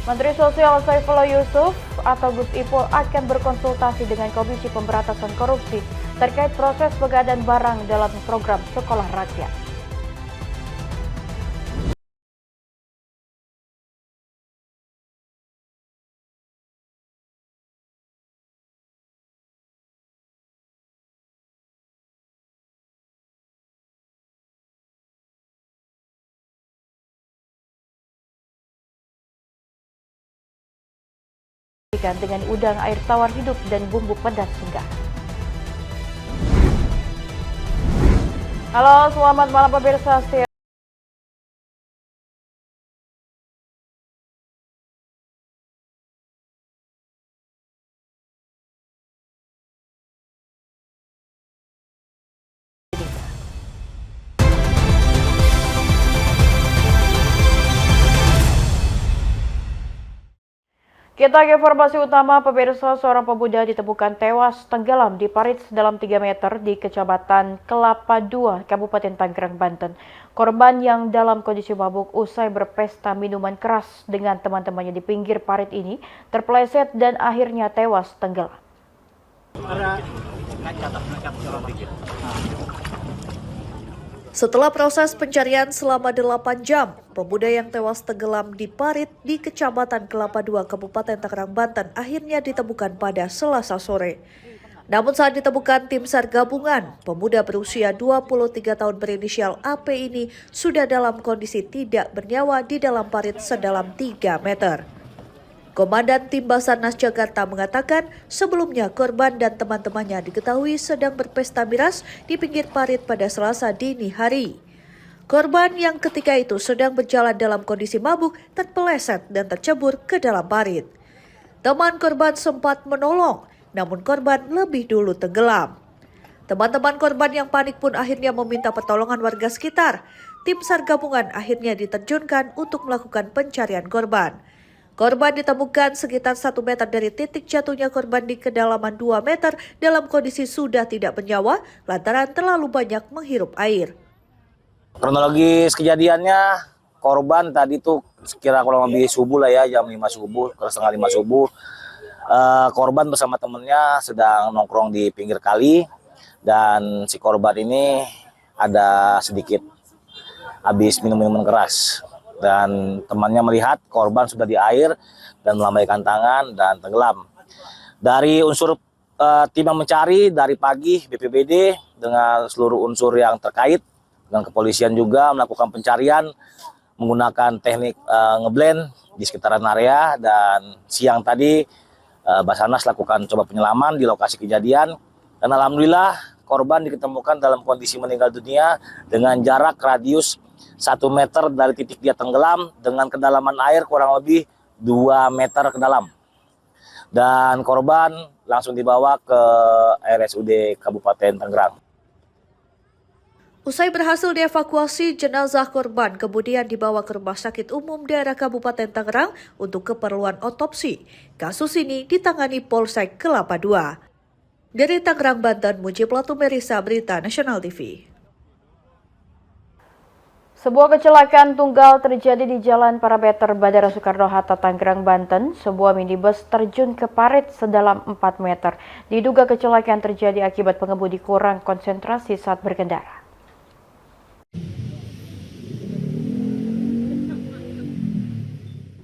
Menteri Sosial Saifullah Yusuf atau Gus Ipul akan berkonsultasi dengan Komisi Pemberantasan Korupsi terkait proses pengadaan barang dalam program Sekolah Rakyat. Dengan udang air tawar hidup dan bumbu pedas segar. Halo, selamat malam pemirsa setia. Kita ke informasi utama, pemirsa. Seorang pemuda ditemukan tewas tenggelam di parit sedalam 3 meter di Kecamatan Kelapa II, Kabupaten Tangerang, Banten. Korban yang dalam kondisi mabuk usai berpesta minuman keras dengan teman-temannya di pinggir parit ini terpeleset dan akhirnya tewas tenggelam. Setelah proses pencarian selama 8 jam, pemuda yang tewas tenggelam di parit di Kecamatan Kelapa II, Kabupaten Tangerang, Banten akhirnya ditemukan pada Selasa sore. Namun saat ditemukan tim SAR gabungan, pemuda berusia 23 tahun berinisial AP ini sudah dalam kondisi tidak bernyawa di dalam parit sedalam 3 meter. Komandan Tim Basarnas Jakarta mengatakan sebelumnya korban dan teman-temannya diketahui sedang berpesta miras di pinggir parit pada Selasa dini hari. Korban yang ketika itu sedang berjalan dalam kondisi mabuk terpeleset dan tercebur ke dalam parit. Teman korban sempat menolong, namun korban lebih dulu tenggelam. Teman-teman korban yang panik pun akhirnya meminta pertolongan warga sekitar. Tim SAR gabungan akhirnya diterjunkan untuk melakukan pencarian korban. Korban ditemukan sekitar 1 meter dari titik jatuhnya korban di kedalaman 2 meter dalam kondisi sudah tidak bernyawa lantaran terlalu banyak menghirup air. Kronologis kejadiannya, korban tadi tuh sekira kurang lebih subuh lah ya, jam 5 subuh, setengah 5 subuh. Korban bersama temennya sedang nongkrong di pinggir kali dan si korban ini ada sedikit habis minum minuman keras. Dan temannya melihat korban sudah di air dan melambaikan tangan dan tenggelam. Dari unsur tim yang mencari dari pagi, BPBD dengan seluruh unsur yang terkait dengan kepolisian juga melakukan pencarian menggunakan teknik ngeblend di sekitaran area, dan siang tadi Basarnas lakukan coba penyelaman di lokasi kejadian dan alhamdulillah korban diketemukan dalam kondisi meninggal dunia dengan jarak radius 1 meter dari titik dia tenggelam dengan kedalaman air kurang lebih 2 meter ke dalam. Dan korban langsung dibawa ke RSUD Kabupaten Tangerang. Usai berhasil dievakuasi, jenazah korban kemudian dibawa ke Rumah Sakit Umum Daerah Kabupaten Tangerang untuk keperluan otopsi. Kasus ini ditangani Polsek Kelapa II. Dari Tangerang, Banten, Mujib Latumerisa, Berita Nasional TV. Sebuah kecelakaan tunggal terjadi di Jalan Parameter Bandara Soekarno-Hatta, Tangerang, Banten. Sebuah minibus terjun ke parit sedalam 4 meter. Diduga kecelakaan terjadi akibat pengemudi kurang konsentrasi saat berkendara.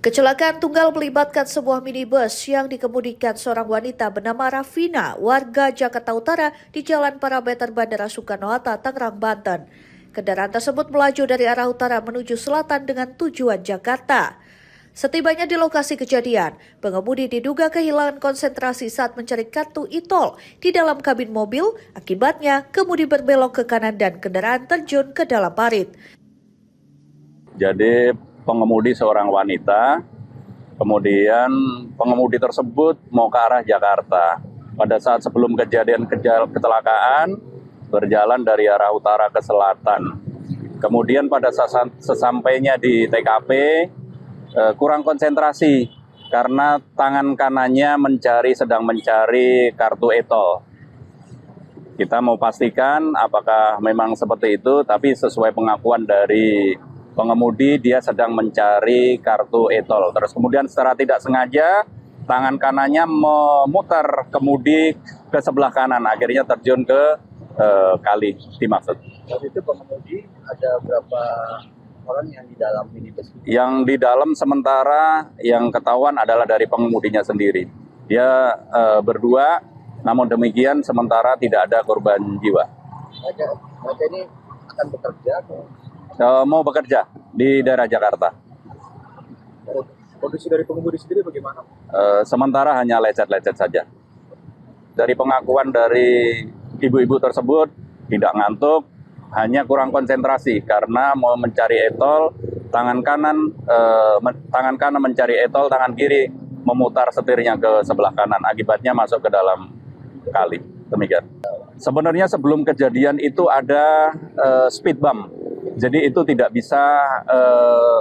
Kecelakaan tunggal melibatkan sebuah minibus yang dikemudikan seorang wanita bernama Rafina, warga Jakarta Utara di Jalan Parameter Bandara Soekarno-Hatta, Tangerang, Banten. Kendaraan tersebut melaju dari arah utara menuju selatan dengan tujuan Jakarta. Setibanya di lokasi kejadian, pengemudi diduga kehilangan konsentrasi saat mencari kartu e-tol di dalam kabin mobil. Akibatnya, kemudi berbelok ke kanan dan kendaraan terjun ke dalam parit. Jadi pengemudi seorang wanita, kemudian pengemudi tersebut mau ke arah Jakarta. Pada saat sebelum kejadian kecelakaan, berjalan dari arah utara ke selatan. Kemudian pada saat sesampainya di TKP, kurang konsentrasi karena tangan kanannya sedang mencari kartu e-tol. Kita mau pastikan apakah memang seperti itu, tapi sesuai pengakuan dari pengemudi dia sedang mencari kartu e-tol. Terus kemudian secara tidak sengaja tangan kanannya memutar kemudi ke sebelah kanan, akhirnya terjun ke kali dimaksud. Waktu itu pengemudi ada berapa orang yang di dalam minibus? Yang di dalam sementara yang ketahuan adalah dari pengemudinya sendiri. Dia berdua, namun demikian sementara tidak ada korban jiwa. Mereka ini akan bekerja atau? Mau bekerja di daerah Jakarta. Kondisi dari pengemudi sendiri bagaimana? Sementara hanya lecet-lecet saja. Dari pengakuan dari ibu-ibu tersebut tidak ngantuk, hanya kurang konsentrasi karena mau mencari e-tol, tangan kanan mencari e-tol, tangan kiri memutar setirnya ke sebelah kanan, akibatnya masuk ke dalam kali. Demikian. Sebenarnya sebelum kejadian itu ada speed bump, jadi itu tidak bisa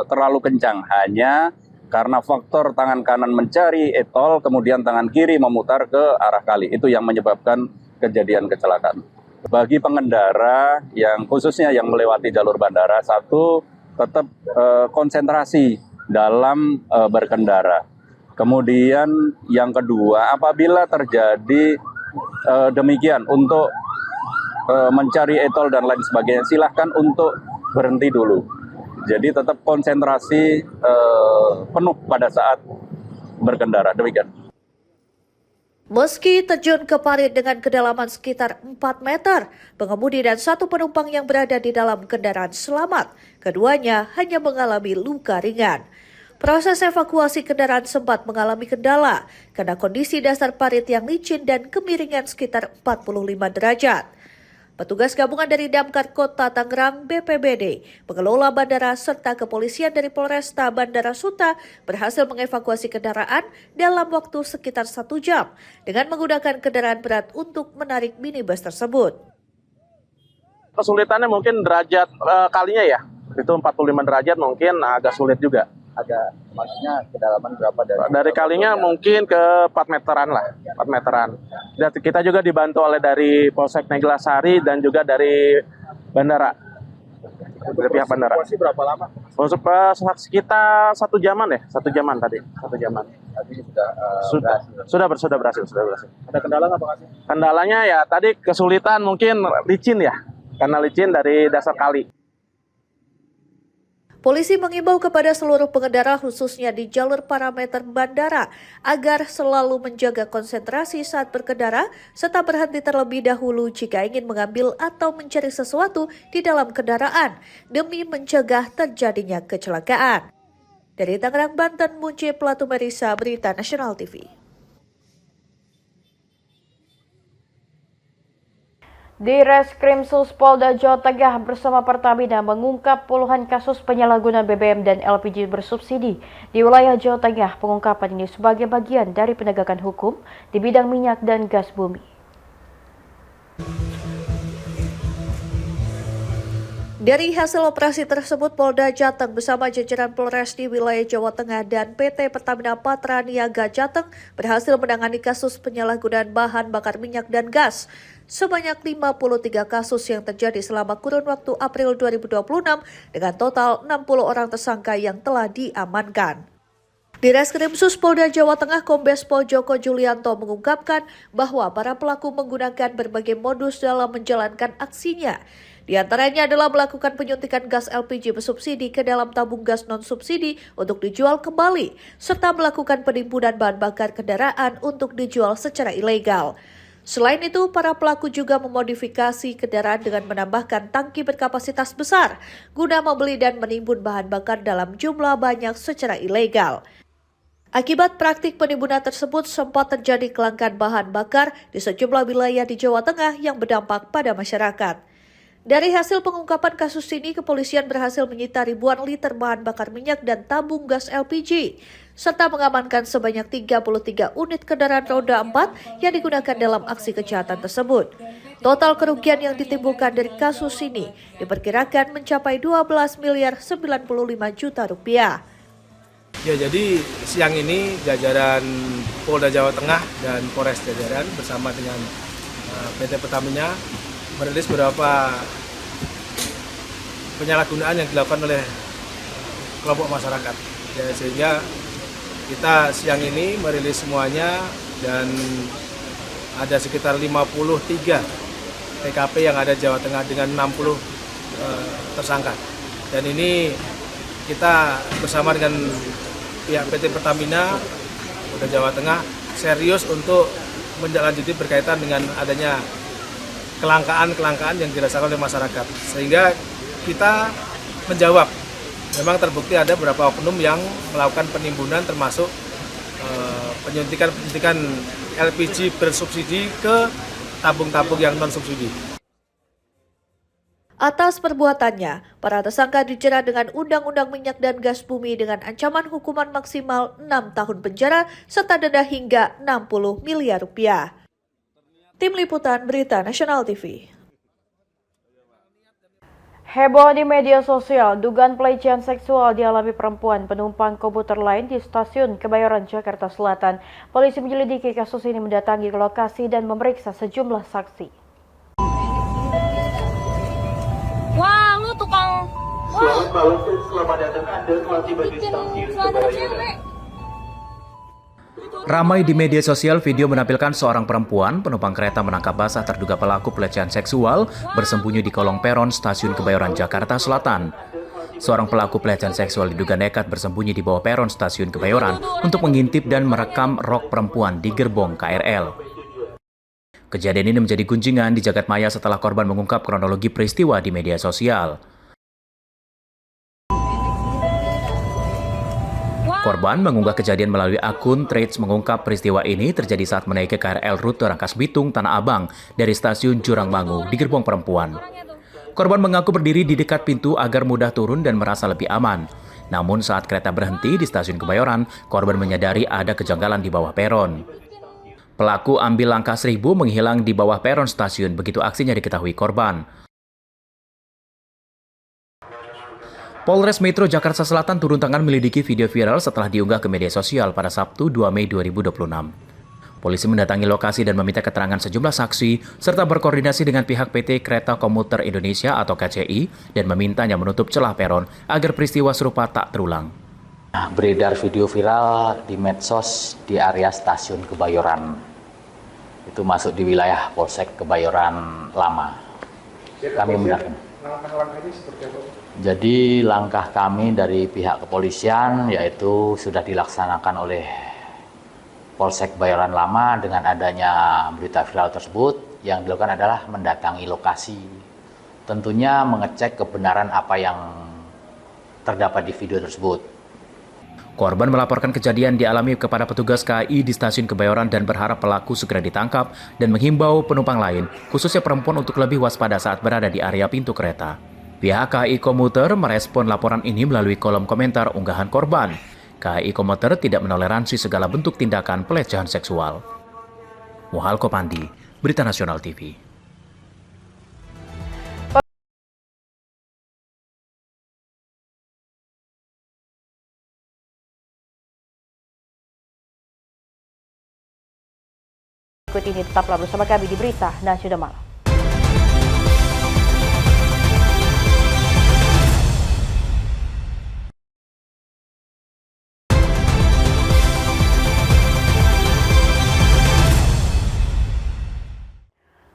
terlalu kencang, hanya karena faktor tangan kanan mencari e-tol, kemudian tangan kiri memutar ke arah kali, itu yang menyebabkan kejadian kecelakaan. Bagi pengendara yang khususnya yang melewati jalur bandara, satu tetap konsentrasi dalam berkendara. Kemudian yang kedua, apabila terjadi demikian untuk mencari e-tol dan lain sebagainya, silahkan untuk berhenti dulu. Jadi tetap konsentrasi penuh pada saat berkendara. Demikian. Meski terjun ke parit dengan kedalaman sekitar 4 meter, pengemudi dan satu penumpang yang berada di dalam kendaraan selamat. Keduanya hanya mengalami luka ringan. Proses evakuasi kendaraan sempat mengalami kendala karena kondisi dasar parit yang licin dan kemiringan sekitar 45 derajat. Petugas gabungan dari Damkar Kota Tangerang, BPBD, pengelola bandara, serta kepolisian dari Polresta Bandara Suta berhasil mengevakuasi kendaraan dalam waktu sekitar 1 jam dengan menggunakan kendaraan berat untuk menarik minibus tersebut. Kesulitannya mungkin derajat kalinya ya, itu 45 derajat mungkin agak sulit juga. Ada maksudnya kedalaman berapa dari kalinya mungkin ke 4 meteran lah, 4 meteran. Dan kita juga dibantu oleh dari Polsek Neglasari dan juga dari bandara. Dari pihak bandara. Proses berapa lama? Sekitar 1 jaman ya, 1 jaman tadi, 1 jaman. Tadi sudah berhasil. Ada kendala nggak Pak? Kendalanya ya tadi kesulitan mungkin licin ya, karena licin dari dasar kali. Polisi mengimbau kepada seluruh pengendara khususnya di jalur parameter bandara agar selalu menjaga konsentrasi saat berkendara serta berhenti terlebih dahulu jika ingin mengambil atau mencari sesuatu di dalam kendaraan demi mencegah terjadinya kecelakaan. Dari Tangerang, Banten, Munce Platumerisa, Berita Nasional TV. Di Reskrimsus Polda Jawa Tengah bersama Pertamina mengungkap puluhan kasus penyalahgunaan BBM dan LPG bersubsidi di wilayah Jawa Tengah. Pengungkapan ini sebagai bagian dari penegakan hukum di bidang minyak dan gas bumi. Dari hasil operasi tersebut, Polda Jateng bersama jajaran Polres di wilayah Jawa Tengah dan PT Pertamina Patra Niaga Jateng berhasil menangani kasus penyalahgunaan bahan bakar minyak dan gas. Sebanyak 53 kasus yang terjadi selama kurun waktu April 2026 dengan total 60 orang tersangka yang telah diamankan. Di Reskrimsus Polda Jawa Tengah, Kombes Pol Joko Julianto mengungkapkan bahwa para pelaku menggunakan berbagai modus dalam menjalankan aksinya. Di antaranya adalah melakukan penyuntikan gas LPG bersubsidi ke dalam tabung gas non-subsidi untuk dijual kembali, serta melakukan penimbunan bahan bakar kendaraan untuk dijual secara ilegal. Selain itu, para pelaku juga memodifikasi kendaraan dengan menambahkan tangki berkapasitas besar guna membeli dan menimbun bahan bakar dalam jumlah banyak secara ilegal. Akibat praktik penimbunan tersebut, sempat terjadi kelangkaan bahan bakar di sejumlah wilayah di Jawa Tengah yang berdampak pada masyarakat. Dari hasil pengungkapan kasus ini, kepolisian berhasil menyita ribuan liter bahan bakar minyak dan tabung gas LPG, serta mengamankan sebanyak 33 unit kendaraan roda 4 yang digunakan dalam aksi kejahatan tersebut. Total kerugian yang ditimbulkan dari kasus ini diperkirakan mencapai 12 miliar 95 juta rupiah. Ya, jadi siang ini jajaran Polda Jawa Tengah dan Polres jajaran bersama dengan PT Pertamina merilis beberapa penyalahgunaan yang dilakukan oleh kelompok masyarakat. Ya, sehingga kita siang ini merilis semuanya dan ada sekitar 53 TKP yang ada Jawa Tengah dengan 60 tersangka. Dan ini kita bersama dengan pihak PT Pertamina Polda Jawa Tengah serius untuk menindaklanjuti berkaitan dengan adanya kelangkaan yang dirasakan oleh masyarakat. Sehingga kita menjawab, memang terbukti ada beberapa oknum yang melakukan penimbunan termasuk penyuntikan LPG bersubsidi ke tabung-tabung yang non-subsidi. Atas perbuatannya, para tersangka dijerat dengan Undang-Undang Minyak dan Gas Bumi dengan ancaman hukuman maksimal 6 tahun penjara serta denda hingga 60 miliar rupiah. Tim Liputan Berita Nasional TV. Heboh di media sosial, dugaan pelecehan seksual dialami perempuan penumpang komuter lain di stasiun Kebayoran, Jakarta Selatan. Polisi menyelidiki kasus ini mendatangi lokasi dan memeriksa sejumlah saksi. Wah, lu tukang. Selamat malam dan selamat datang Anda telah tiba di stasiun Kebayoran. Ramai di media sosial video menampilkan seorang perempuan penumpang kereta menangkap basah terduga pelaku pelecehan seksual bersembunyi di kolong peron stasiun Kebayoran, Jakarta Selatan. Seorang pelaku pelecehan seksual diduga nekat bersembunyi di bawah peron stasiun Kebayoran untuk mengintip dan merekam rok perempuan di gerbong KRL. Kejadian ini menjadi gunjingan di jagat maya setelah korban mengungkap kronologi peristiwa di media sosial. Korban mengunggah kejadian melalui akun Threads mengungkap peristiwa ini terjadi saat menaiki KRL rute Rangkas Bitung, Tanah Abang dari stasiun Jurangmangu di gerbong perempuan. Korban mengaku berdiri di dekat pintu agar mudah turun dan merasa lebih aman. Namun saat kereta berhenti di stasiun Kebayoran, korban menyadari ada kejanggalan di bawah peron. Pelaku ambil langkah 1000 menghilang di bawah peron stasiun begitu aksinya diketahui korban. Polres Metro Jakarta Selatan turun tangan melidiki video viral setelah diunggah ke media sosial pada Sabtu 2 Mei 2026. Polisi mendatangi lokasi dan meminta keterangan sejumlah saksi serta berkoordinasi dengan pihak PT Kereta Komuter Indonesia atau KCI dan memintanya menutup celah peron agar peristiwa serupa tak terulang. Beredar video viral di medsos di area stasiun Kebayoran. Itu masuk di wilayah Polsek Kebayoran Lama. Kami membenarkan. Langkah-langkah ini seperti apa? Jadi langkah kami dari pihak kepolisian yaitu sudah dilaksanakan oleh Polsek Kebayoran Lama dengan adanya berita viral tersebut. Yang dilakukan adalah mendatangi lokasi. Tentunya mengecek kebenaran apa yang terdapat di video tersebut. Korban melaporkan kejadian dialami kepada petugas KAI di stasiun Kebayoran dan berharap pelaku segera ditangkap dan menghimbau penumpang lain, khususnya perempuan untuk lebih waspada saat berada di area pintu kereta. Pihak KAI Komuter merespon laporan ini melalui kolom komentar unggahan korban. KAI Komuter tidak menoleransi segala bentuk tindakan pelecehan seksual. Muhalko Pandi, Berita Nasional TV. Berikut ini tetaplah bersama kami di Berita Nasional Malam.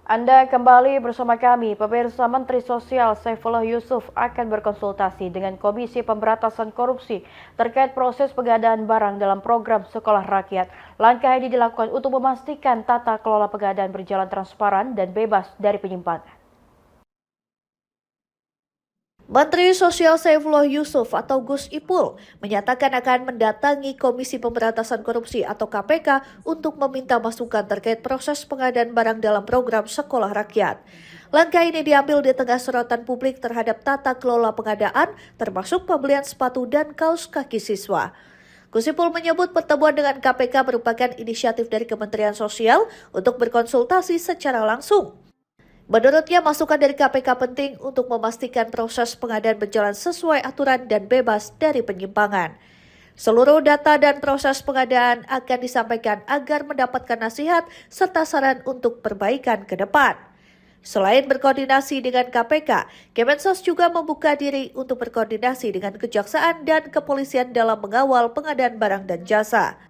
Anda kembali bersama kami, pemirsa. Menteri Sosial Saifullah Yusuf akan berkonsultasi dengan Komisi Pemberantasan Korupsi terkait proses pengadaan barang dalam program Sekolah Rakyat. Langkah ini dilakukan untuk memastikan tata kelola pengadaan berjalan transparan dan bebas dari penyimpangan. Menteri Sosial Saifullah Yusuf atau Gus Ipul menyatakan akan mendatangi Komisi Pemberantasan Korupsi atau KPK untuk meminta masukan terkait proses pengadaan barang dalam program Sekolah Rakyat. Langkah ini diambil di tengah sorotan publik terhadap tata kelola pengadaan, termasuk pembelian sepatu dan kaos kaki siswa. Gus Ipul menyebut pertemuan dengan KPK merupakan inisiatif dari Kementerian Sosial untuk berkonsultasi secara langsung. Menurutnya, masukan dari KPK penting untuk memastikan proses pengadaan berjalan sesuai aturan dan bebas dari penyimpangan. Seluruh data dan proses pengadaan akan disampaikan agar mendapatkan nasihat serta saran untuk perbaikan ke depan. Selain berkoordinasi dengan KPK, Kemensos juga membuka diri untuk berkoordinasi dengan Kejaksaan dan Kepolisian dalam mengawal pengadaan barang dan jasa.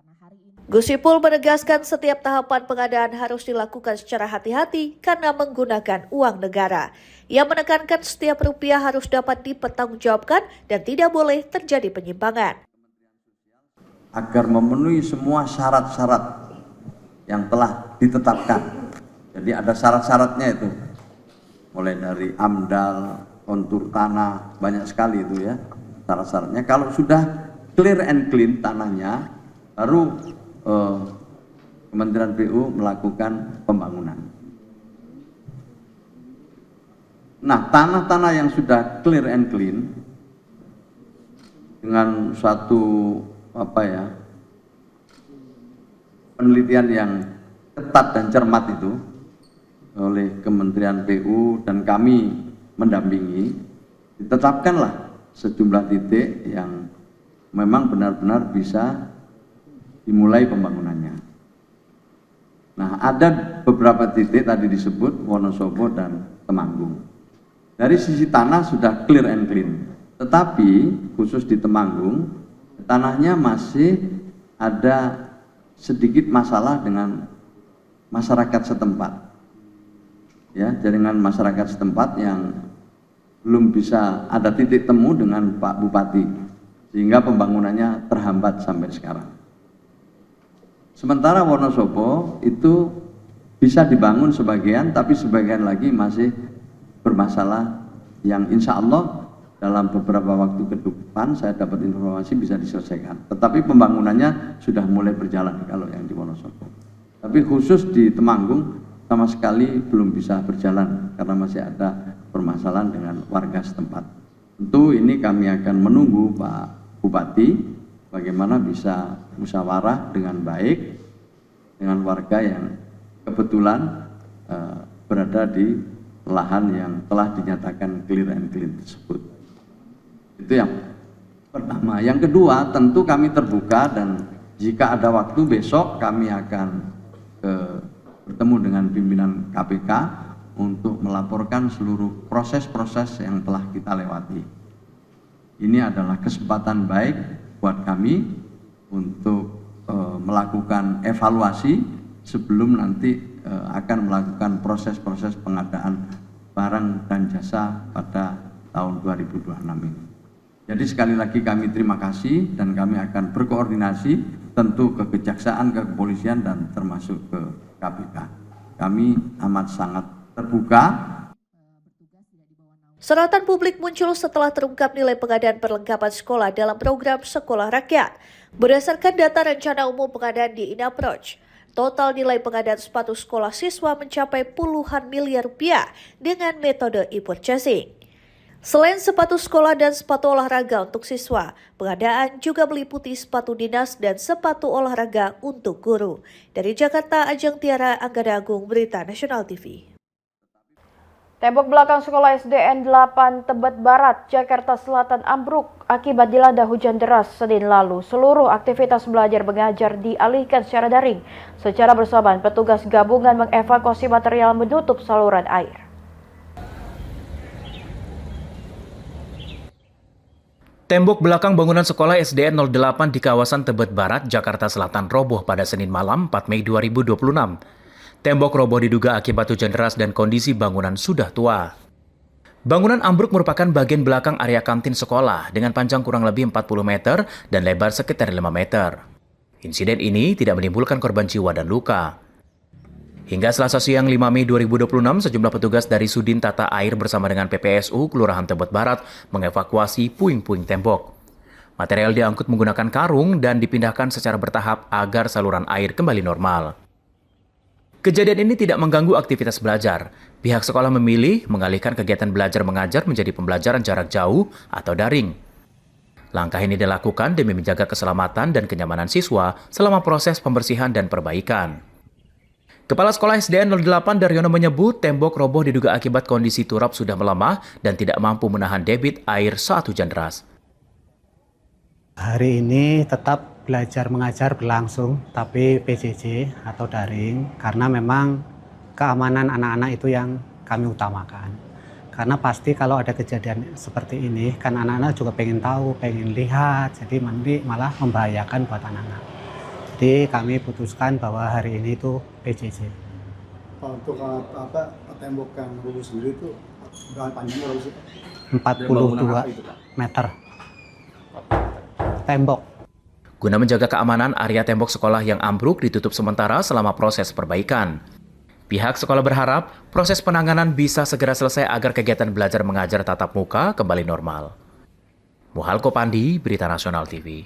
Gus Ipul menegaskan setiap tahapan pengadaan harus dilakukan secara hati-hati karena menggunakan uang negara. Ia menekankan setiap rupiah harus dapat dipertanggungjawabkan dan tidak boleh terjadi penyimpangan. Agar memenuhi semua syarat-syarat yang telah ditetapkan. Jadi ada syarat-syaratnya itu. Mulai dari AMDAL, kontur tanah, banyak sekali itu ya syarat-syaratnya. Kalau sudah clear and clean tanahnya, baru Kementerian PU melakukan pembangunan. Nah, tanah-tanah yang sudah clear and clean dengan suatu penelitian yang ketat dan cermat itu oleh Kementerian PU dan kami mendampingi, ditetapkanlah sejumlah titik yang memang benar-benar bisa dimulai pembangunannya. Nah, ada beberapa titik tadi disebut Wonosobo dan Temanggung. Dari sisi tanah sudah clear and clean, tetapi khusus di Temanggung tanahnya masih ada sedikit masalah dengan masyarakat setempat. Ya, jaringan masyarakat setempat yang belum bisa ada titik temu dengan Pak Bupati, sehingga pembangunannya terhambat sampai sekarang. Sementara Wonosobo itu bisa dibangun sebagian, tapi sebagian lagi masih bermasalah yang insya Allah dalam beberapa waktu ke depan saya dapat informasi bisa diselesaikan. Tetapi pembangunannya sudah mulai berjalan kalau yang di Wonosobo. Tapi khusus di Temanggung sama sekali belum bisa berjalan karena masih ada permasalahan dengan warga setempat. Tentu ini kami akan menunggu Pak Bupati bagaimana bisa musyawarah dengan baik dengan warga yang kebetulan berada di lahan yang telah dinyatakan clear and clean tersebut. Itu yang pertama. Yang kedua, tentu kami terbuka dan jika ada waktu besok kami akan bertemu dengan pimpinan KPK untuk melaporkan seluruh proses-proses yang telah kita lewati. Ini adalah kesempatan baik buat kami untuk melakukan evaluasi sebelum nanti akan melakukan proses-proses pengadaan barang dan jasa pada tahun 2026 ini. Jadi sekali lagi kami terima kasih dan kami akan berkoordinasi tentu ke Kejaksaan, ke Kepolisian dan termasuk ke KPK. Kami amat sangat terbuka. Sorotan publik muncul setelah terungkap nilai pengadaan perlengkapan sekolah dalam program Sekolah Rakyat. Berdasarkan data rencana umum pengadaan di InApproach, total nilai pengadaan sepatu sekolah siswa mencapai puluhan miliar rupiah dengan metode e-purchasing. Selain sepatu sekolah dan sepatu olahraga untuk siswa, pengadaan juga meliputi sepatu dinas dan sepatu olahraga untuk guru. Dari Jakarta, Ajeng Tiara, Anggada Agung, Berita Nasional TV. Tembok belakang sekolah SDN 8 Tebet Barat, Jakarta Selatan ambruk akibat dilanda hujan deras Senin lalu. Seluruh aktivitas belajar mengajar dialihkan secara daring. Secara bersamaan, petugas gabungan mengevakuasi material menutup saluran air. Tembok belakang bangunan sekolah SDN 08 di kawasan Tebet Barat, Jakarta Selatan roboh pada Senin malam 4 Mei 2026. Tembok roboh diduga akibat hujan deras dan kondisi bangunan sudah tua. Bangunan ambruk merupakan bagian belakang area kantin sekolah dengan panjang kurang lebih 40 meter dan lebar sekitar 5 meter. Insiden ini tidak menimbulkan korban jiwa dan luka. Hingga Selasa siang 5 Mei 2026, sejumlah petugas dari Sudin Tata Air bersama dengan PPSU Kelurahan Tebet Barat mengevakuasi puing-puing tembok. Material diangkut menggunakan karung dan dipindahkan secara bertahap agar saluran air kembali normal. Kejadian ini tidak mengganggu aktivitas belajar. Pihak sekolah memilih mengalihkan kegiatan belajar mengajar menjadi pembelajaran jarak jauh atau daring. Langkah ini dilakukan demi menjaga keselamatan dan kenyamanan siswa selama proses pembersihan dan perbaikan. Kepala Sekolah SDN 08 Daryono menyebut tembok roboh diduga akibat kondisi turap sudah melemah dan tidak mampu menahan debit air saat hujan deras. Hari ini tetap belajar mengajar berlangsung, tapi PJJ atau daring, karena memang keamanan anak-anak itu yang kami utamakan. Karena pasti kalau ada kejadian seperti ini, kan anak-anak juga pengen tahu, pengen lihat, jadi nanti malah membahayakan buat anak-anak. Jadi kami putuskan bahwa hari ini itu PJJ. Untuk tembok yang rubuh sendiri itu berapa panjangnya berapa sih? 42 meter. Tembok. Guna menjaga keamanan, area tembok sekolah yang ambruk ditutup sementara selama proses perbaikan. Pihak sekolah berharap proses penanganan bisa segera selesai agar kegiatan belajar mengajar tatap muka kembali normal. Muhalko Pandi, Berita Nasional TV.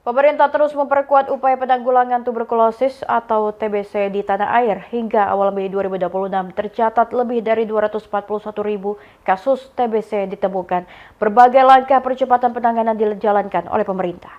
Pemerintah terus memperkuat upaya penanggulangan tuberkulosis atau TBC di tanah air. Hingga awal Mei 2026 tercatat lebih dari 241.000 kasus TBC ditemukan. Berbagai langkah percepatan penanganan dijalankan oleh pemerintah.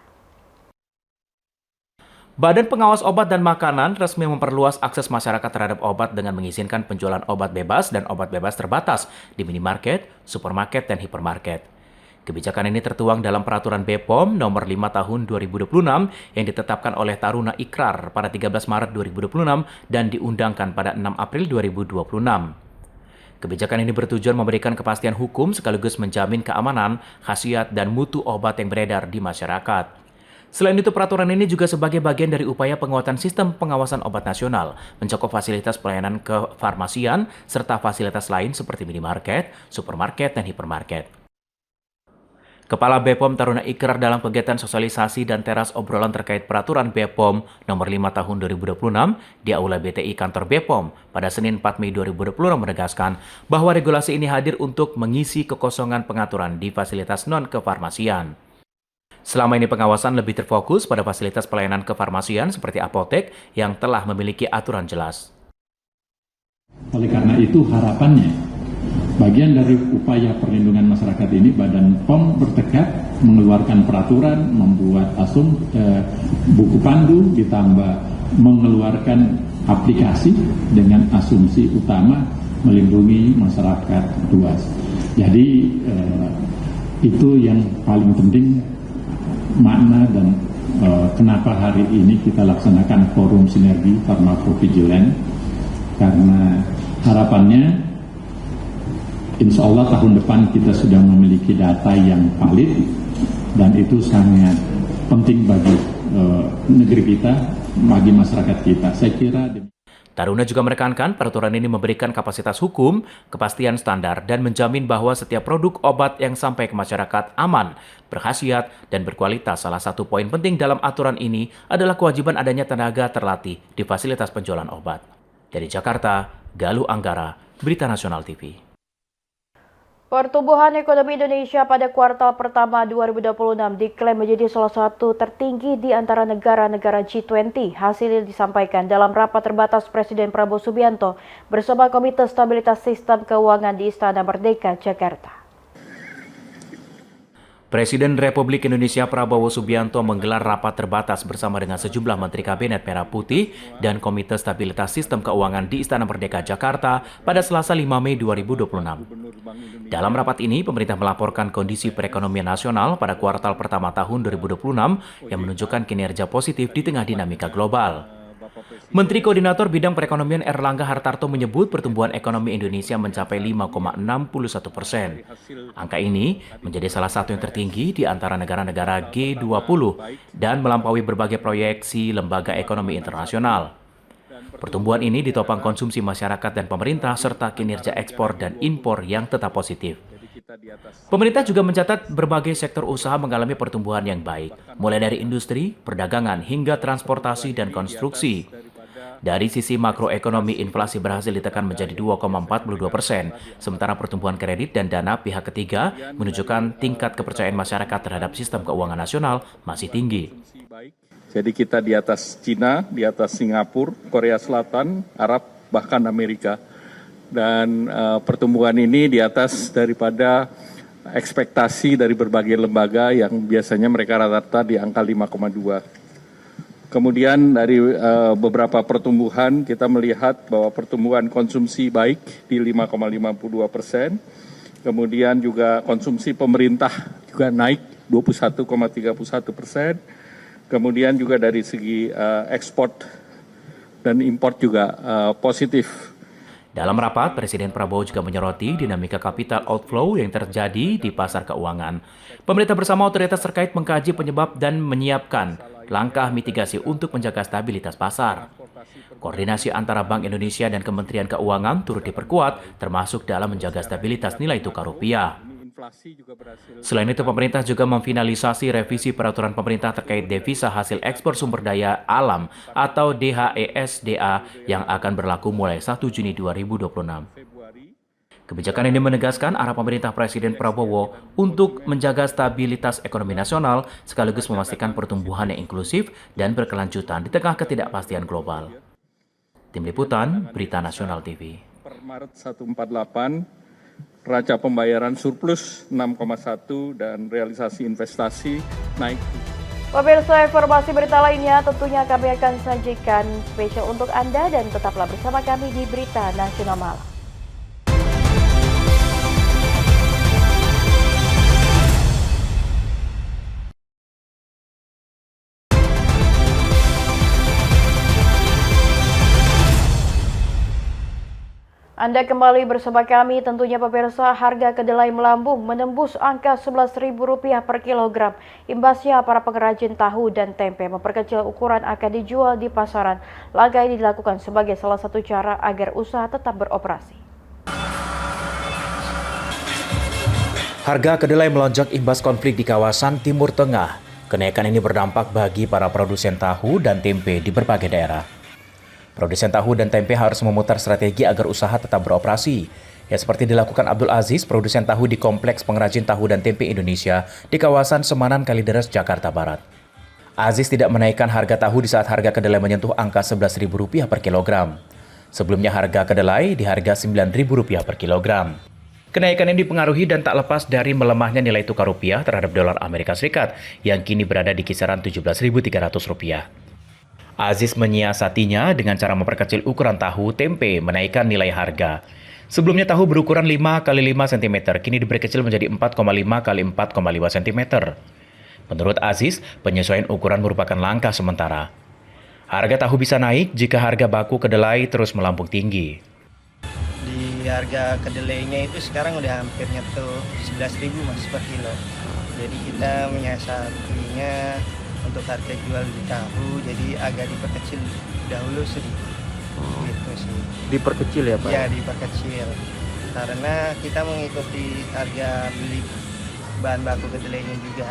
Badan Pengawas Obat dan Makanan resmi memperluas akses masyarakat terhadap obat dengan mengizinkan penjualan obat bebas dan obat bebas terbatas di minimarket, supermarket, dan hipermarket. Kebijakan ini tertuang dalam Peraturan BPOM Nomor 5 Tahun 2026 yang ditetapkan oleh Taruna Ikrar pada 13 Maret 2026 dan diundangkan pada 6 April 2026. Kebijakan ini bertujuan memberikan kepastian hukum sekaligus menjamin keamanan, khasiat, dan mutu obat yang beredar di masyarakat. Selain itu, peraturan ini juga sebagai bagian dari upaya penguatan sistem pengawasan obat nasional, mencakup fasilitas pelayanan kefarmasian, serta fasilitas lain seperti minimarket, supermarket, dan hipermarket. Kepala BPOM Taruna Ikrar dalam kegiatan sosialisasi dan teras obrolan terkait peraturan BPOM Nomor 5 Tahun 2026 di Aula BTI Kantor BPOM pada Senin 4 Mei 2026 menegaskan bahwa regulasi ini hadir untuk mengisi kekosongan pengaturan di fasilitas non-kefarmasian. Selama ini pengawasan lebih terfokus pada fasilitas pelayanan kefarmasian seperti apotek yang telah memiliki aturan jelas. Oleh karena itu harapannya, bagian dari upaya perlindungan masyarakat ini Badan POM bertekad mengeluarkan peraturan, membuat buku pandu, ditambah mengeluarkan aplikasi dengan asumsi utama melindungi masyarakat luas. Jadi itu yang paling penting makna dan kenapa hari ini kita laksanakan forum sinergi farmakovigilan, karena harapannya insya Allah tahun depan kita sudah memiliki data yang valid dan itu sangat penting bagi negeri kita, bagi masyarakat kita. Saya kira Taruna juga menekankan peraturan ini memberikan kapasitas hukum, kepastian standar, dan menjamin bahwa setiap produk obat yang sampai ke masyarakat aman, berkhasiat, dan berkualitas. Salah satu poin penting dalam aturan ini adalah kewajiban adanya tenaga terlatih di fasilitas penjualan obat. Dari Jakarta, Galuh Anggara, Berita Nasional TV. Pertumbuhan ekonomi Indonesia pada kuartal pertama 2026 diklaim menjadi salah satu tertinggi di antara negara-negara G20. Hasil disampaikan dalam rapat terbatas Presiden Prabowo Subianto bersama Komite Stabilitas Sistem Keuangan di Istana Merdeka, Jakarta. Presiden Republik Indonesia Prabowo Subianto menggelar rapat terbatas bersama dengan sejumlah Menteri Kabinet Merah Putih dan Komite Stabilitas Sistem Keuangan di Istana Merdeka, Jakarta pada Selasa 5 Mei 2026. Dalam rapat ini, pemerintah melaporkan kondisi perekonomian nasional pada kuartal pertama tahun 2026 yang menunjukkan kinerja positif di tengah dinamika global. Menteri Koordinator Bidang Perekonomian Erlangga Hartarto menyebut pertumbuhan ekonomi Indonesia mencapai 5,61%. Angka ini menjadi salah satu yang tertinggi di antara negara-negara G20 dan melampaui berbagai proyeksi lembaga ekonomi internasional. Pertumbuhan ini ditopang konsumsi masyarakat dan pemerintah serta kinerja ekspor dan impor yang tetap positif. Pemerintah juga mencatat berbagai sektor usaha mengalami pertumbuhan yang baik, mulai dari industri, perdagangan, hingga transportasi dan konstruksi. Dari sisi makroekonomi, inflasi berhasil ditekan menjadi 2,42%, sementara pertumbuhan kredit dan dana pihak ketiga menunjukkan tingkat kepercayaan masyarakat terhadap sistem keuangan nasional masih tinggi. Jadi kita di atas Cina, di atas Singapura, Korea Selatan, Arab, bahkan Amerika. Dan pertumbuhan ini di atas daripada ekspektasi dari berbagai lembaga yang biasanya mereka rata-rata di angka 5,2. Kemudian dari beberapa pertumbuhan kita melihat bahwa pertumbuhan konsumsi baik di 5,52%. Kemudian juga konsumsi pemerintah juga naik 21,31%. Kemudian juga dari segi ekspor dan import juga positif. Dalam rapat, Presiden Prabowo juga menyoroti dinamika capital outflow yang terjadi di pasar keuangan. Pemerintah bersama otoritas terkait mengkaji penyebab dan menyiapkan langkah mitigasi untuk menjaga stabilitas pasar. Koordinasi antara Bank Indonesia dan Kementerian Keuangan turut diperkuat, termasuk dalam menjaga stabilitas nilai tukar rupiah. Selain itu, pemerintah juga memfinalisasi revisi peraturan pemerintah terkait devisa hasil ekspor sumber daya alam atau DHESDA yang akan berlaku mulai 1 Juni 2026. Kebijakan ini menegaskan arah pemerintah Presiden Prabowo untuk menjaga stabilitas ekonomi nasional sekaligus memastikan pertumbuhan yang inklusif dan berkelanjutan di tengah ketidakpastian global. Tim Liputan, Berita Nasional TV. Per Maret 148, neraca pembayaran surplus 6,1 dan realisasi investasi naik. Pemirsa, informasi berita lainnya tentunya kami akan sajikan spesial untuk Anda dan tetaplah bersama kami di Berita Nasional Malam. Anda kembali bersama kami, tentunya pemirsa, harga kedelai melambung menembus angka Rp11.000 per kilogram. Imbasnya para pengrajin tahu dan tempe memperkecil ukuran akan dijual di pasaran. Langkah ini dilakukan sebagai salah satu cara agar usaha tetap beroperasi. Harga kedelai melonjak imbas konflik di kawasan Timur Tengah. Kenaikan ini berdampak bagi para produsen tahu dan tempe di berbagai daerah. Produsen tahu dan tempe harus memutar strategi agar usaha tetap beroperasi. Ya, seperti dilakukan Abdul Aziz, produsen tahu di Kompleks Pengrajin Tahu dan Tempe Indonesia di kawasan Semanan Kalideres, Jakarta Barat. Aziz tidak menaikkan harga tahu di saat harga kedelai menyentuh angka Rp11.000 per kilogram. Sebelumnya harga kedelai di harga Rp9.000 per kilogram. Kenaikan ini dipengaruhi dan tak lepas dari melemahnya nilai tukar rupiah terhadap dolar Amerika Serikat yang kini berada di kisaran Rp17.300. Aziz menyiasatinya dengan cara memperkecil ukuran tahu tempe menaikkan nilai harga. Sebelumnya tahu berukuran 5 x 5 cm kini diberi kecil menjadi 4,5 x 4,5 cm. Menurut Aziz, penyesuaian ukuran merupakan langkah sementara. Harga tahu bisa naik jika harga baku kedelai terus melambung tinggi. Di harga kedelainya itu sekarang udah hampir nyentuh 11.000 Mas per kilo. Jadi kita menyiasatinya untuk harga jual di tahu jadi agak diperkecil dahulu sedikit. Gitu sih. Diperkecil ya Pak? Ya, diperkecil. Karena kita mengikuti harga beli bahan baku kedelainya juga.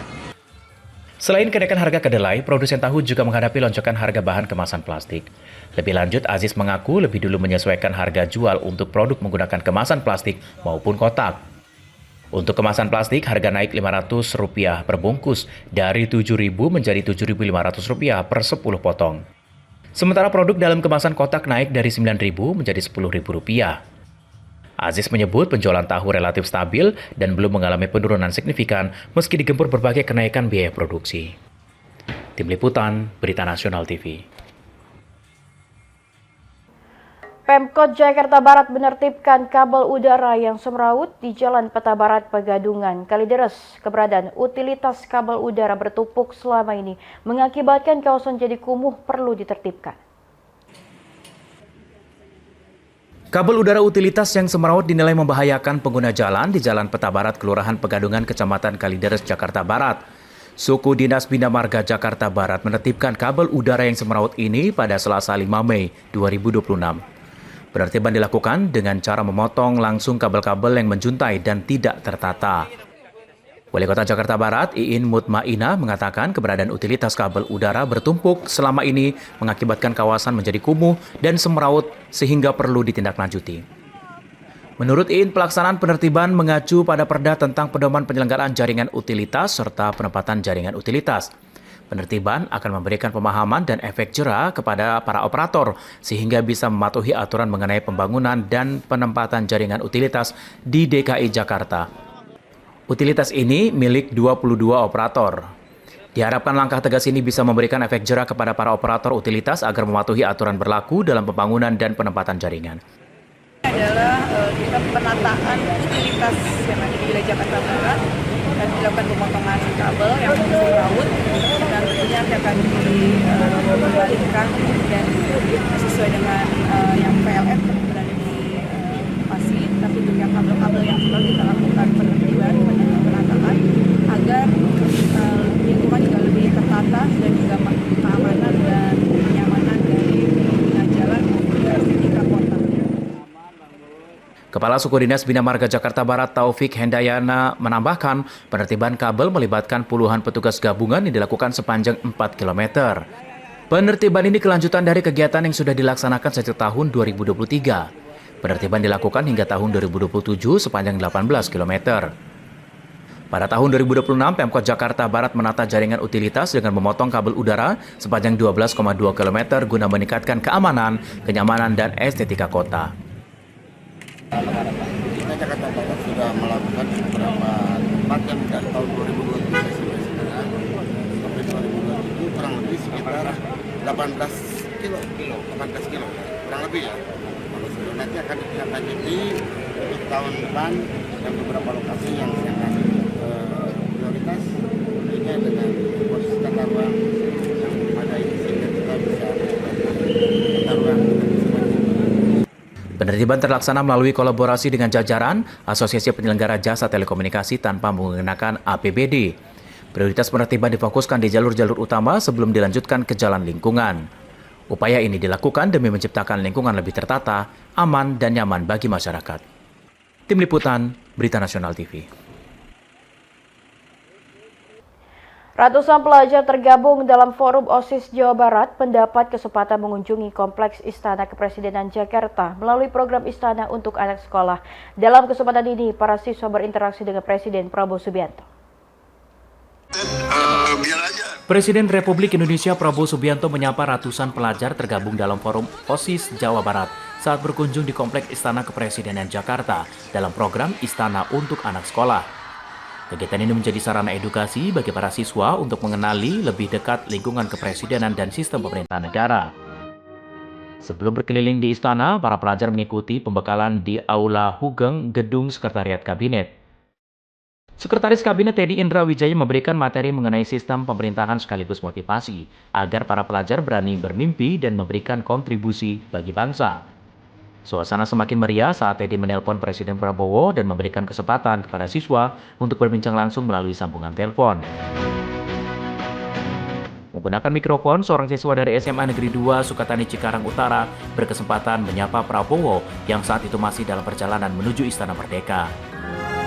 Selain kenaikan harga kedelai, produsen tahu juga menghadapi lonjakan harga bahan kemasan plastik. Lebih lanjut, Aziz mengaku lebih dulu menyesuaikan harga jual untuk produk menggunakan kemasan plastik maupun kotak. Untuk kemasan plastik, harga naik Rp500 per bungkus dari Rp7.000 menjadi Rp7.500 per 10 potong. Sementara produk dalam kemasan kotak naik dari Rp9.000 menjadi Rp10.000. Aziz menyebut penjualan tahu relatif stabil dan belum mengalami penurunan signifikan meski digempur berbagai kenaikan biaya produksi. Tim Liputan, Berita Nasional TV. Pemkot Jakarta Barat menertibkan kabel udara yang semrawut di Jalan Peta Barat Pegadungan, Kalideres. Keberadaan utilitas kabel udara bertumpuk selama ini mengakibatkan kawasan jadi kumuh perlu ditertibkan. Kabel udara utilitas yang semrawut dinilai membahayakan pengguna jalan di Jalan Peta Barat, Kelurahan Pegadungan, Kecamatan Kalideres, Jakarta Barat. Suku Dinas Bina Marga Jakarta Barat menertibkan kabel udara yang semrawut ini pada Selasa 5 Mei 2026. Penertiban dilakukan dengan cara memotong langsung kabel-kabel yang menjuntai dan tidak tertata. Wali Kota Jakarta Barat, Iin Mutmainah, mengatakan keberadaan utilitas kabel udara bertumpuk selama ini mengakibatkan kawasan menjadi kumuh dan semrawut sehingga perlu ditindaklanjuti. Menurut Iin, pelaksanaan penertiban mengacu pada Perda tentang Pedoman Penyelenggaraan Jaringan Utilitas serta Penempatan Jaringan Utilitas. Penertiban akan memberikan pemahaman dan efek jera kepada para operator sehingga bisa mematuhi aturan mengenai pembangunan dan penempatan jaringan utilitas di DKI Jakarta. Utilitas ini milik 22 operator. Diharapkan langkah tegas ini bisa memberikan efek jera kepada para operator utilitas agar mematuhi aturan berlaku dalam pembangunan dan penempatan jaringan. Adalah kita penataan utilitas yang ada di wilayah Jakarta Barat dan dilakukan pemotongan kabel yang semrawut dan tentunya nanti akan dikembalikan dan sesuai dengan yang PLN berada di lokasi. Tapi untuk yang kabel-kabel yang sudah kita lakukan penertiban, penataan agar lingkungan juga lebih tertata dan juga keamanan dan kenyamanan dari pengguna jalan maupun dari estetika kota. Kepala Suku Dinas Bina Marga Jakarta Barat Taufik Hendayana menambahkan penertiban kabel melibatkan puluhan petugas gabungan yang dilakukan sepanjang 4 km. Penertiban ini kelanjutan dari kegiatan yang sudah dilaksanakan sejak tahun 2023. Penertiban dilakukan hingga tahun 2027 sepanjang 18 km. Pada tahun 2026, Pemkot Jakarta Barat menata jaringan utilitas dengan memotong kabel udara sepanjang 12,2 km guna meningkatkan keamanan, kenyamanan, dan estetika kota. Kita Jakarta Barat sudah melakukan beberapa tempat yang dari tahun 2023 sampai sekarang sampai 2027 kurang lebih sekitar 18 kilo kurang lebih ya. Nanti akan ditindaklanjuti untuk tahun depan dan beberapa lokasi yang sangat prioritas tentunya dengan posisi tata ruang yang ada ini sehingga kita bisa tata ruang. Penertiban terlaksana melalui kolaborasi dengan jajaran Asosiasi Penyelenggara Jasa Telekomunikasi tanpa menggunakan APBD. Prioritas penertiban difokuskan di jalur-jalur utama sebelum dilanjutkan ke jalan lingkungan. Upaya ini dilakukan demi menciptakan lingkungan lebih tertata, aman, dan nyaman bagi masyarakat. Tim Liputan, Berita Nasional TV. Ratusan pelajar tergabung dalam Forum OSIS Jawa Barat mendapat kesempatan mengunjungi Kompleks Istana Kepresidenan Jakarta melalui program Istana untuk Anak Sekolah. Dalam kesempatan ini, para siswa berinteraksi dengan Presiden Prabowo Subianto. Presiden Republik Indonesia Prabowo Subianto menyapa ratusan pelajar tergabung dalam Forum OSIS Jawa Barat saat berkunjung di Kompleks Istana Kepresidenan Jakarta dalam program Istana untuk Anak Sekolah. Kegiatan ini menjadi sarana edukasi bagi para siswa untuk mengenali lebih dekat lingkungan kepresidenan dan sistem pemerintahan negara. Sebelum berkeliling di istana, para pelajar mengikuti pembekalan di Aula Hugeng Gedung Sekretariat Kabinet. Sekretaris Kabinet Teddy Indra Wijaya memberikan materi mengenai sistem pemerintahan sekaligus motivasi agar para pelajar berani bermimpi dan memberikan kontribusi bagi bangsa. Suasana semakin meriah saat Teddy menelpon Presiden Prabowo dan memberikan kesempatan kepada siswa untuk berbincang langsung melalui sambungan telepon. Menggunakan mikrofon, seorang siswa dari SMA Negeri 2 Sukatani Cikarang Utara berkesempatan menyapa Prabowo yang saat itu masih dalam perjalanan menuju Istana Merdeka.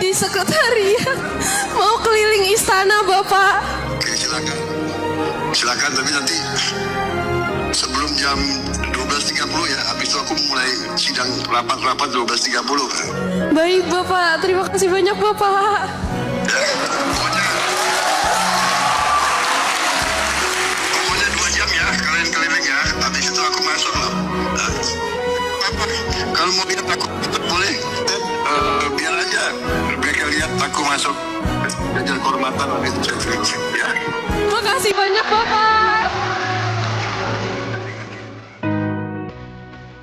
Di sekretariat, mau keliling istana Bapak. Oke, silakan tapi nanti sebelum jam 12.30 ya, habis itu aku mulai sidang rapat 12.30. Baik Bapak, terima kasih banyak Bapak. Ya, pokoknya 2 jam ya, kalian keliling ya, habis itu aku masuk loh. Bapak, kalau mau lihat aku boleh, biar aja, mereka lihat aku masuk jajar kehormatan habis itu ya. Terima kasih banyak Bapak.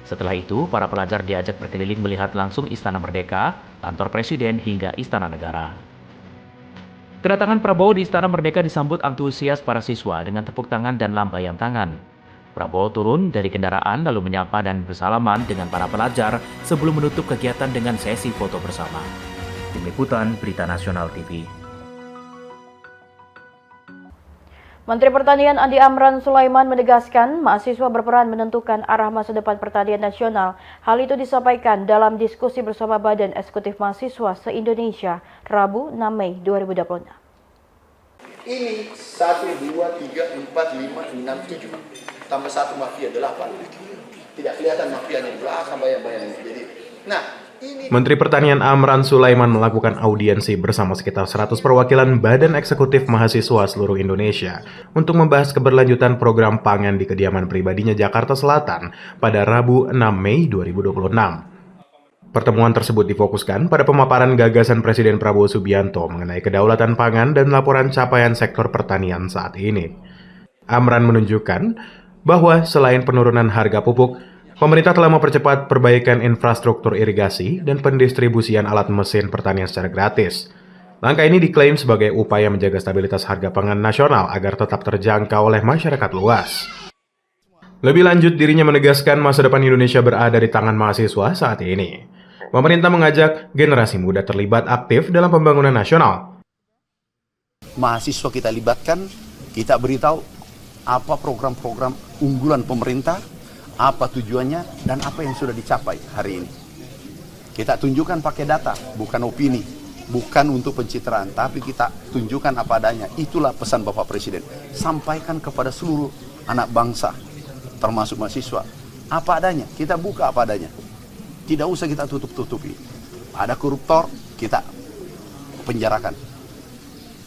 Setelah itu, para pelajar diajak berkeliling melihat langsung Istana Merdeka, kantor Presiden, hingga Istana Negara. Kedatangan Prabowo di Istana Merdeka disambut antusias para siswa dengan tepuk tangan dan lambaian tangan. Prabowo turun dari kendaraan lalu menyapa dan bersalaman dengan para pelajar sebelum menutup kegiatan dengan sesi foto bersama. Tim Liputan, Berita Nasional TV. Menteri Pertanian Andi Amran Sulaiman menegaskan mahasiswa berperan menentukan arah masa depan pertanian nasional. Hal itu disampaikan dalam diskusi bersama Badan Eksekutif Mahasiswa se-Indonesia Rabu 6 Mei 2026. Ini 1, 2, 3, 4, 5, 6, 7 tambah 1 mafia 8. Tidak kelihatan mafianya di belakang bayang-bayang. Jadi, Menteri Pertanian Amran Sulaiman melakukan audiensi bersama sekitar 100 perwakilan Badan Eksekutif Mahasiswa seluruh Indonesia untuk membahas keberlanjutan program pangan di kediaman pribadinya Jakarta Selatan pada Rabu 6 Mei 2026. Pertemuan tersebut difokuskan pada pemaparan gagasan Presiden Prabowo Subianto mengenai kedaulatan pangan dan laporan capaian sektor pertanian saat ini. Amran menunjukkan bahwa selain penurunan harga pupuk, pemerintah telah mempercepat perbaikan infrastruktur irigasi dan pendistribusian alat mesin pertanian secara gratis. Langkah ini diklaim sebagai upaya menjaga stabilitas harga pangan nasional agar tetap terjangkau oleh masyarakat luas. Lebih lanjut, dirinya menegaskan masa depan Indonesia berada di tangan mahasiswa saat ini. Pemerintah mengajak generasi muda terlibat aktif dalam pembangunan nasional. Mahasiswa kita libatkan, kita beritahu apa program-program unggulan pemerintah, apa tujuannya, dan apa yang sudah dicapai hari ini. Kita tunjukkan pakai data, bukan opini, bukan untuk pencitraan, tapi kita tunjukkan apa adanya. Itulah pesan Bapak Presiden. Sampaikan kepada seluruh anak bangsa, termasuk mahasiswa, apa adanya. Kita buka apa adanya. Tidak usah kita tutup-tutupi. Ada koruptor, kita penjarakan.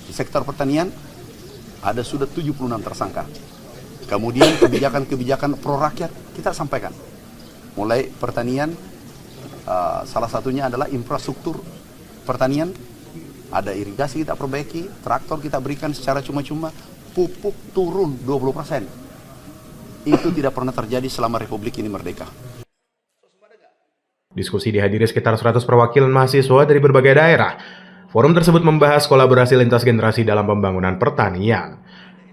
Di sektor pertanian, ada sudah 76 tersangka. Kemudian kebijakan-kebijakan pro rakyat kita sampaikan. Mulai pertanian, salah satunya adalah infrastruktur pertanian, ada irigasi kita perbaiki, traktor kita berikan secara cuma-cuma, pupuk turun 20%. Itu tidak pernah terjadi selama Republik ini merdeka. Diskusi dihadiri sekitar 100 perwakilan mahasiswa dari berbagai daerah. Forum tersebut membahas kolaborasi lintas generasi dalam pembangunan pertanian.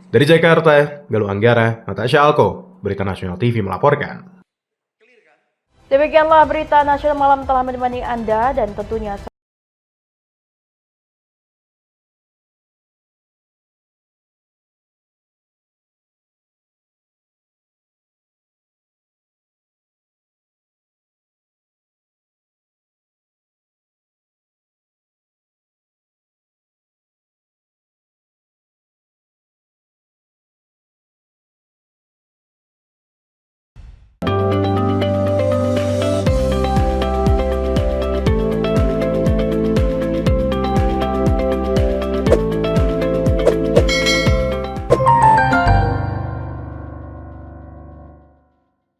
Dari Jakarta, Galuh Anggara, Natasha Alko, Berita Nasional TV melaporkan. Demikianlah berita nasional malam telah menemani Anda dan tentunya